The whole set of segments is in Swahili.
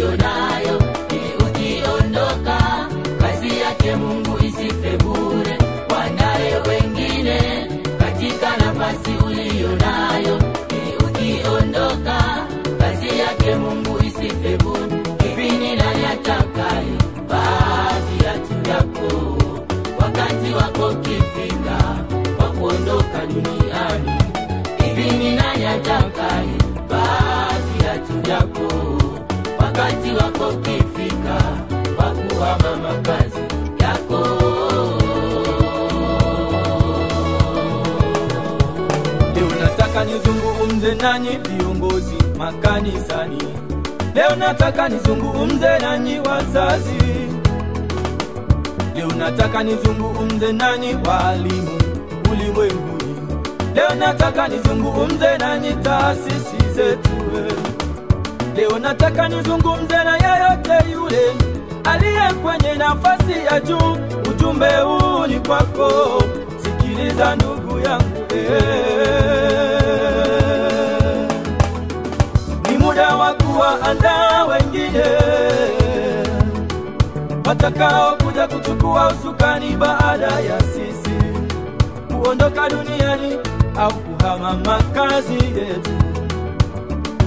ulionayo, ili ukiondoka kazi yake Mungu isife bure. Waandae wengine katika nafasi ulionayo, ili ukiondoka kazi yake Mungu isife bure. Hivi ni nani atakaye vaa viatu yako wakati wako kifika wa kuondoka duniani? Hivi ni nani atakaye vaa viatu yako wakati wako kifika wa kuhama makazi yako? Leo nataka nizungumze nanyi viongozi makanisani. Leo nataka nizungumze nanyi wazazi. Leo nataka nizungumze nanyi walimu ulimwenguni. Leo nataka nizungumze nanyi taasisi zetu. Leo nataka nizungumze na yeyote yule aliye kwenye nafasi ya juu. Ujumbe huu ni kwako, sikiliza ndugu yangu. Ni muda wa kuwaandaa wengine watakao kuja kuchukua usukani baada ya sisi kuondoka duniani au kuhama makazi yetu.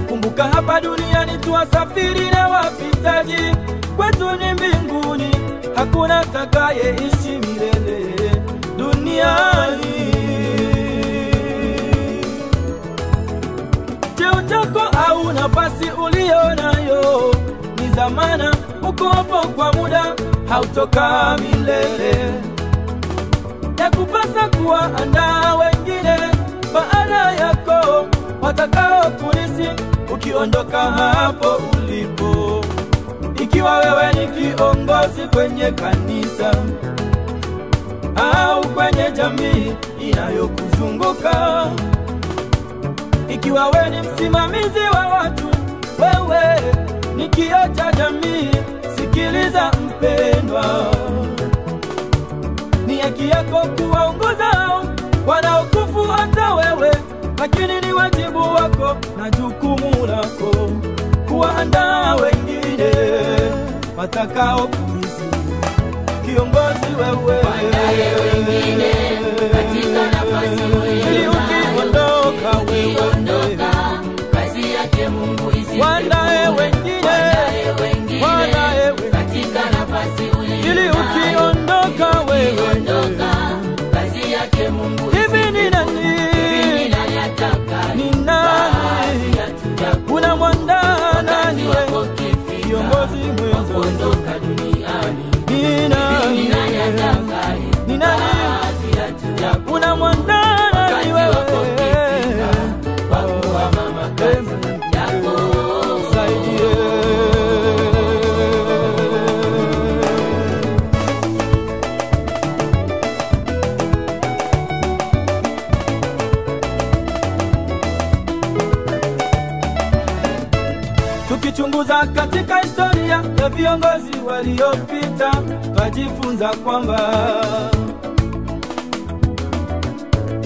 Kumbuka hapa duniani tuwasafiri na wapitaji, kwetu ni mbinguni, hakuna atakayeishi milele duniani. Cheo chako au nafasi ulionayo ni zamana, uko hapo kwa muda, hautoka milele. Yakupasa kuwaandaa wengine baada yako watakao kulisi ukiondoka hapo ulipo. Ikiwa wewe ni kiongozi kwenye kanisa au kwenye jamii inayokuzunguka, ikiwa wewe ni msimamizi wa watu, wewe ni kioo cha jamii, sikiliza mpendwa. Ni haki yako kuwaongoza wanaokufuata wewe, lakini ni wajibu wako na jukumu lako kuwaandaa wengine watakao kulisi. Kiongozi wewe, waandae wengine katika nafasi ukiondoka wewe kazi yake Mungu isife. Waandae wengine katika nafasi ili ukiondoka wewe kazi yake Mungu isife. Hivi ni nani atakaye ni nani unamwandaa nani kiongozi mwenza kuondoka duniani? Ni nani atakaye ni nani unamwandaa nani wewe kwa kuhama makazi yako? Saidie. Tukichunguza katika historia ya viongozi waliopita, twajifunza kwamba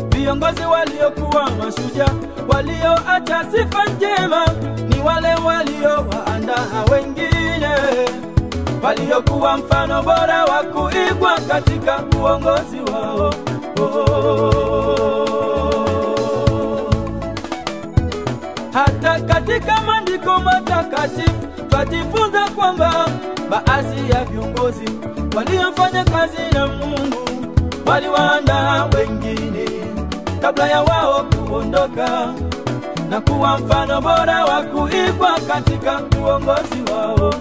viongozi waliokuwa mashujaa, walioacha sifa njema, ni wale waliowaandaa wengine, waliokuwa mfano bora wa kuigwa katika uongozi wao. Hata katika maandiko matakatifu twajifunza kwamba baadhi ya viongozi waliofanya kazi na Mungu waliwaandaa wengine kabla ya wao kuondoka na kuwa mfano bora wa kuigwa katika uongozi wao.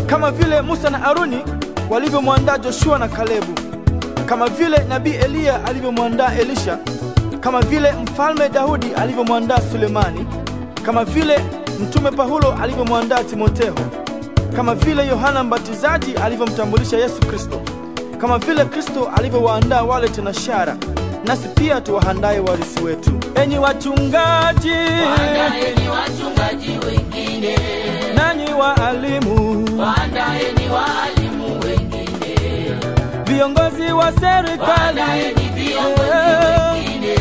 Kama vile Musa na Aruni walivyomwandaa Joshua na Kalebu, kama vile nabii Eliya alivyomwandaa Elisha, kama vile mfalme Daudi alivyomwandaa Sulemani, kama vile mtume Paulo alivyomwandaa Timotheo, kama vile Yohana Mbatizaji alivyomtambulisha Yesu Kristo, kama vile Kristo alivyowaandaa wale tenashara, nasi pia tuwaandae warisi wetu. Enyi wachungaji, waandaeni wachungaji wengine. Nanyi waalimu, waandaeni waalimu wengine. Viongozi wa serikali, waandaeni viongozi wengine.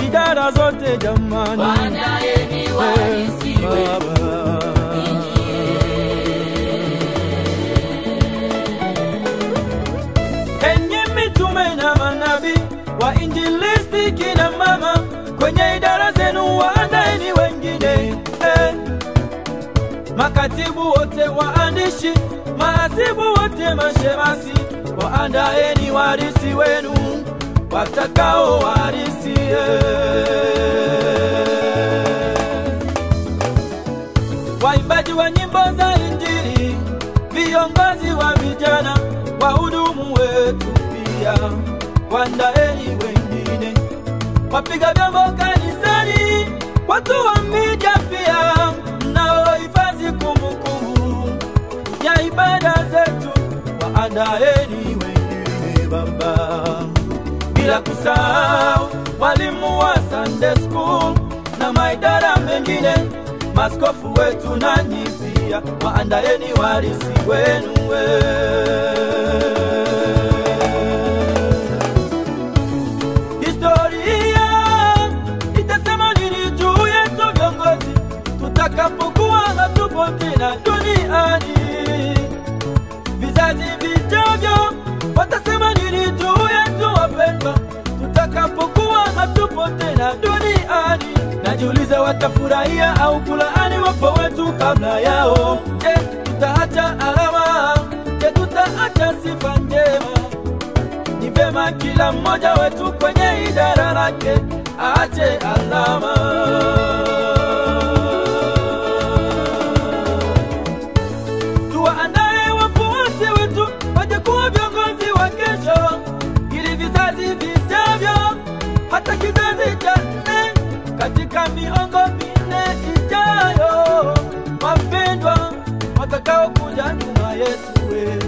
Idara heshima zote jamani. Waandaeni warisi wenu. Enyi mitume na manabii, wainjilisti kina mama, kwenye idara zenu waandaeni wengine. Makatibu wote, waandishi, mahasibu wote, mashemasi, waandaeni warisi wenu watakao warisi. Waimbaji wa nyimbo za Injili, viongozi wa vijana, wahudumu wetu pia waandaeni wengine. Wapiga vyombo kanisani, watu wa media pia, mnaohifadhi kumbukumbu ya ibada zetu, waandaeni wengine Baba. Bila kusahau walimu wa Sunday school na maidara mengine, maskofu wetu nanyi pia, waandaeni warisi wenu. Historia itasema nini juu yetu viongozi tutakapokuwa hatupo tena duniani? Vizazi vijavyo watasema nini juu yetu wapendwa tutakapokuwa hatupo tena duniani? Najiuliza, watafurahia au kulaani wapo wetu kabla yao? Je, tutaacha alama? Je, tutaacha sifa njema? Ni vema kila mmoja wetu kwenye idara lake aache alama. Tuwaandae wafuasi wetu waje kuwa viongozi wa kesho, ili vizazi vijavyo, hata kizazi cha nne, katika miongo minne ijayo, wapendwa watakao kuja nyuma yetu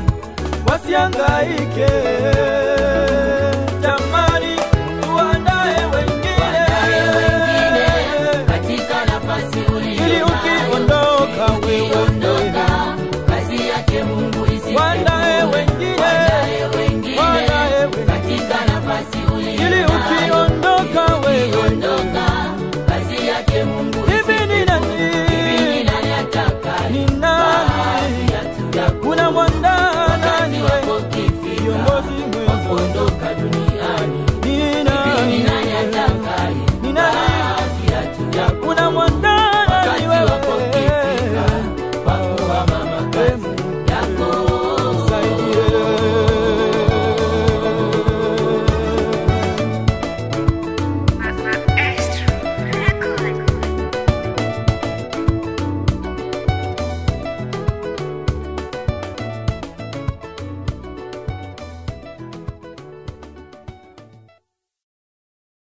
wasihangaike.